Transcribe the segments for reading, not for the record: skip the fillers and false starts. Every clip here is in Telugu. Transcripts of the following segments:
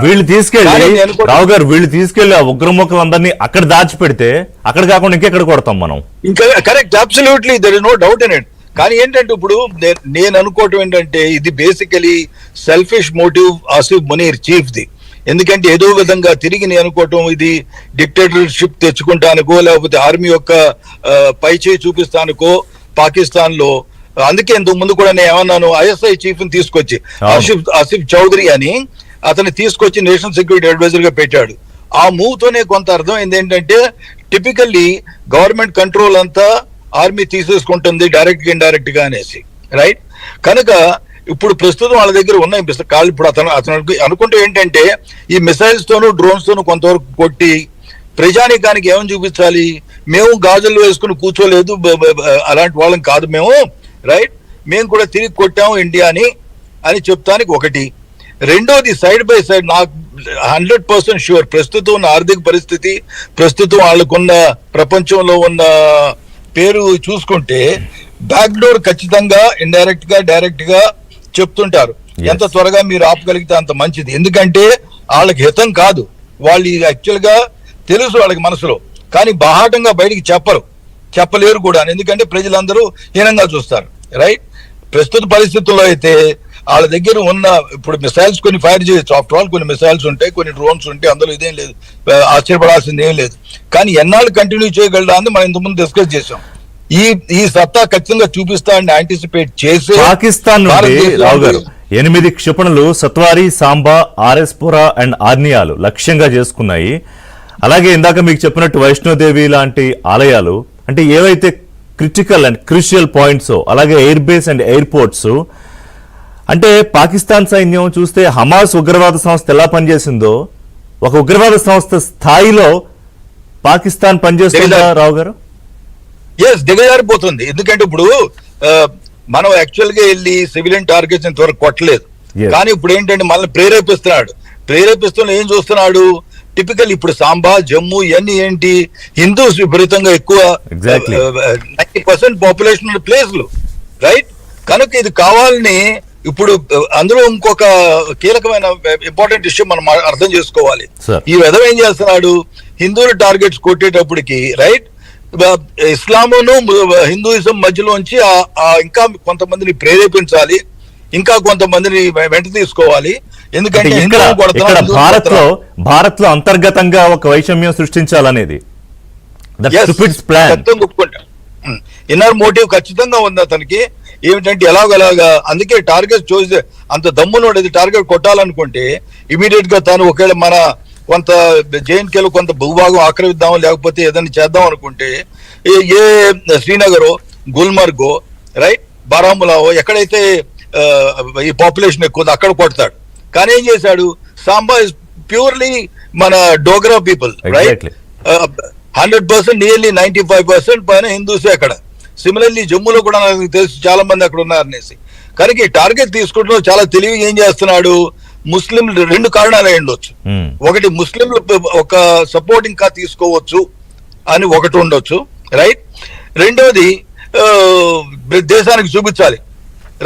వీళ్ళు తీసుకెళ్లి రావు గారు వీళ్ళు తీసుకెళ్లి ఆ ఉగ్రముఖులందరినీ అక్కడ దాచిపెడితే అక్కడ కాకుండా ఇంకెక్కడ కొడతాం మనం. ఇంకా correct, absolutely, there is no doubt in it. కానీ ఏంటంటే ఇప్పుడు నేను అనుకోవటం ఏంటంటే ఇది basically selfish motive Asif Munir chief ది. ఎందుకంటే ఏదో విధంగా తిరిగి నేను అనుకోవటం ఇది డిక్టేటర్షిప్ తెచ్చుకుంటానికో లేకపోతే ఆర్మీ యొక్క పైచేయి చూపిస్తానికో పాకిస్తాన్ లో. అందుకే ఇంతకు ముందు కూడా నేను ఏమన్నాను, ఐఎస్ఐ చీఫ్ ని తీసుకొచ్చి ఆసిఫ్ చౌదరి అని అతన్ని తీసుకొచ్చి నేషనల్ సెక్యూరిటీ అడ్వైజర్ గా పెట్టాడు. ఆ మూవ్ తోనే కొంత అర్థం ఏంటంటే టిపికల్లీ గవర్నమెంట్ కంట్రోల్ అంతా ఆర్మీ తీసేసుకుంటుంది డైరెక్ట్ గా ఇండైరెక్ట్ గా అనేసి, రైట్. కనుక ఇప్పుడు ప్రస్తుతం వాళ్ళ దగ్గర ఉన్నాయి ఇప్పుడు అతను అనుకుంటే ఏంటంటే ఈ మిసైల్స్ తోను డ్రోన్స్ తోను కొంతవరకు కొట్టి ప్రజానీకానికి ఏమని చూపించాలి, మేము గాజులు వేసుకుని కూర్చోలేదు అలాంటి వాళ్ళం కాదు మేము, రైట్, మేము కూడా తిరిగి కొట్టాము ఇండియాని అని చెప్తానికి ఒకటి. రెండోది సైడ్ బై సైడ్ నాకు 100% షూర్ ప్రస్తుతం ఉన్న ఆర్థిక పరిస్థితి, ప్రస్తుతం వాళ్ళకున్న ప్రపంచంలో ఉన్న పేరు చూసుకుంటే బ్యాక్ డోర్ ఖచ్చితంగా ఇండైరెక్ట్ గా డైరెక్ట్ గా చెప్తుంటారు. ఎంత త్వరగా మీరు ఆపగలిగితే అంత మంచిది. ఎందుకంటే వాళ్ళకి హితం కాదు, వాళ్ళు యాక్చువల్ గా తెలుసు వాళ్ళకి మనసులో, కానీ బాహాటంగా బయటికి చెప్పలేరు కూడా. ఎందుకంటే ప్రజలందరూ హీనంగా చూస్తారు, రైట్. ప్రస్తుత పరిస్థితుల్లో అయితే వాళ్ళ దగ్గర ఉన్న ఇప్పుడు మిసైల్స్ కొన్ని ఫైర్ చేయొచ్చు, ఆఫ్టర్ ఆల్ కొన్ని మిసైల్స్ ఉంటాయి, కొన్ని డ్రోన్స్ ఉంటాయి, అందులో ఇదేం లేదు, ఆశ్చర్యపడాల్సింది ఏం లేదు. కానీ ఎన్నాళ్ళు కంటిన్యూ చేయగలడా అని మనం ఇంతకుముందు డిస్కస్ చేసాం. ఈ సత్తా ఖచ్చితంగా చూపిస్తాడని యాంటిసిపేట్ చేసి పాకిస్తాన్ నుండి రావు గారు 8 క్షిపణులు సత్వారి, సాంబా, ఆర్ఎస్పురా అండ్ ఆర్నియాలు లక్ష్యంగా చేసుకున్నాయి. అలాగే ఇందాక మీకు చెప్పినట్టు వైష్ణోదేవి లాంటి ఆలయాలు, అంటే ఏవైతే క్రిటికల్ అండ్ క్రూషియల్ పాయింట్స్, అలాగే ఎయిర్ బేస్ అండ్ ఎయిర్పోర్ట్స్. అంటే పాకిస్తాన్ సైన్యం చూస్తే హమాస్ ఉగ్రవాద సంస్థ ఎలా పనిచేసిందో ఒక ఉగ్రవాద సంస్థ స్థాయిలో పాకిస్తాన్ పనిచేస్తుందా రావు గారు? ఎస్, దిగజారిపోతుంది. ఎందుకంటే ఇప్పుడు మనం యాక్చువల్ గా వెళ్ళి సివిలియన్ టార్గెట్స్ ఇంతవరకు కొట్టలేదు, కానీ ఇప్పుడు ఏంటంటే మనల్ని ప్రేరేపిస్తున్న ఏం చూస్తున్నాడు, టిపికల్ ఇప్పుడు సాంబా, జమ్మూ ఇవన్నీ ఏంటి హిందూస్ విపరీతంగా ఎక్కువ 90% పాపులేషన్ ఉన్న ప్లేస్లు, రైట్. కనుక ఇది కావాలని ఇప్పుడు అందులో ఇంకొక కీలకమైన ఇంపార్టెంట్ విషయం మనం అర్థం చేసుకోవాలి. ఈ విధం ఏం చేస్తున్నాడు, హిందువుల టార్గెట్స్ కొట్టేటప్పటికి, రైట్, ఇస్లామును హిందూయిజం మధ్యలోంచి ఇంకా కొంతమందిని ప్రేరేపించాలి, ఇంకా కొంతమందిని వెంట తీసుకోవాలి. ఎందుకంటే భారత్ లో అంతర్గతంగా ఒక వైషమ్యం సృష్టించాలనేది ఇన్నర్ మోటివ్ ఖచ్చితంగా ఉంది అతనికి. ఏమిటంటే ఎలాగలాగా అందుకే టార్గెట్ చూసి అంత దమ్మునోడేది టార్గెట్ కొట్టాలనుకుంటే ఇమీడియట్ గా తాను ఒకవేళ మన కొంత జేఎన్కేలో కొంత భూభాగం ఆక్రమిద్దాం లేకపోతే ఏదైనా చేద్దాం అనుకుంటే ఏ శ్రీనగరో, గుల్మర్గో, రైట్, బారాములావో ఎక్కడైతే ఈ పాపులేషన్ ఎక్కువ అక్కడ కొడతాడు. కానీ ఏం చేశాడు, సాంబా ఇస్ ప్యూర్లీ మన డోగ్రా పీపుల్, రైట్. 100% నియర్లీ 95% పైన హిందూసే అక్కడ. సిమిలర్లీ జమ్మూలో కూడా నాకు తెలుసు చాలా మంది అక్కడ ఉన్నారనేసి. కనుక ఈ టార్గెట్ తీసుకుంటూ చాలా తెలివిగా ఏం చేస్తున్నాడు, ముస్లింలు 2 కారణాలు అయి ఉండొచ్చు. ఒకటి ముస్లింలు ఒక సపోర్టింగ్ గా తీసుకోవచ్చు అని ఒకటి ఉండొచ్చు, రైట్. రెండోది దేశానికి చూపించాలి,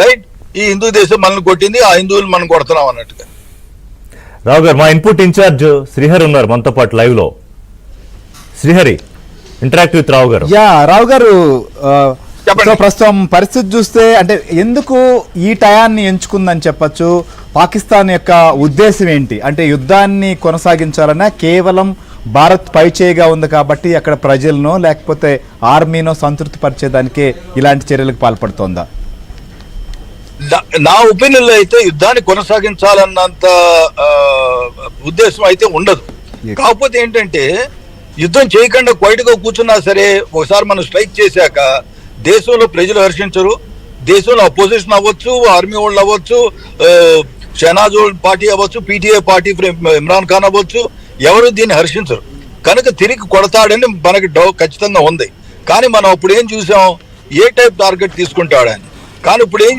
రైట్, ఈ హిందూ దేశం మనల్ని కొట్టింది, ఆ హిందువులు మనం కొడుతున్నాం అన్నట్టుగా. రావు గారు, మా ఇన్పుట్ ఇన్ఛార్జ్ శ్రీహరి ఉన్నారు మనతో పాటు లైవ్ లో. శ్రీహరి, ఇంటరాక్ట్ విత్ రావు గారు. రావు గారు, ప్రస్తుతం పరిస్థితి చూస్తే అంటే ఎందుకు ఈ టయాన్ని ఎంచుకుందని చెప్పచ్చు? పాకిస్తాన్ యొక్క ఉద్దేశం ఏంటి? అంటే యుద్ధాన్ని కొనసాగించాలన్నా కేవలం భారత్ పైచేయిగా ఉంది కాబట్టి అక్కడ ప్రజలను లేకపోతే ఆర్మీనో సంతృప్తి పరిచేదానికే ఇలాంటి చర్యలకు పాల్పడుతోందా? నా ఒపీనియన్ లో అయితే యుద్ధాన్ని కొనసాగించాలన్నంత ఉద్దేశం అయితే ఉండదు. కాకపోతే ఏంటంటే యుద్ధం చేయకుండా క్వైట్ గా కూర్చున్నా సరే ఒకసారి మనం స్ట్రైక్ చేశాక దేశంలో ప్రజలు హర్షించరు. దేశంలో అపోజిషన్ అవ్వచ్చు, ఆర్మీ వాళ్ళు అవ్వచ్చు, షహనాజ్ పార్టీ అవ్వచ్చు, పీటీఐ పార్టీ ఇమ్రాన్ ఖాన్ అవ్వచ్చు, ఎవరు దీన్ని హర్షించరు. కనుక తిరిగి కొడతాడని మనకి ఖచ్చితంగా ఉంది. కానీ మనం అప్పుడు ఏం చూసాం, ఏ టైప్ టార్గెట్ తీసుకుంటాడని. కానీ ఇప్పుడు ఏం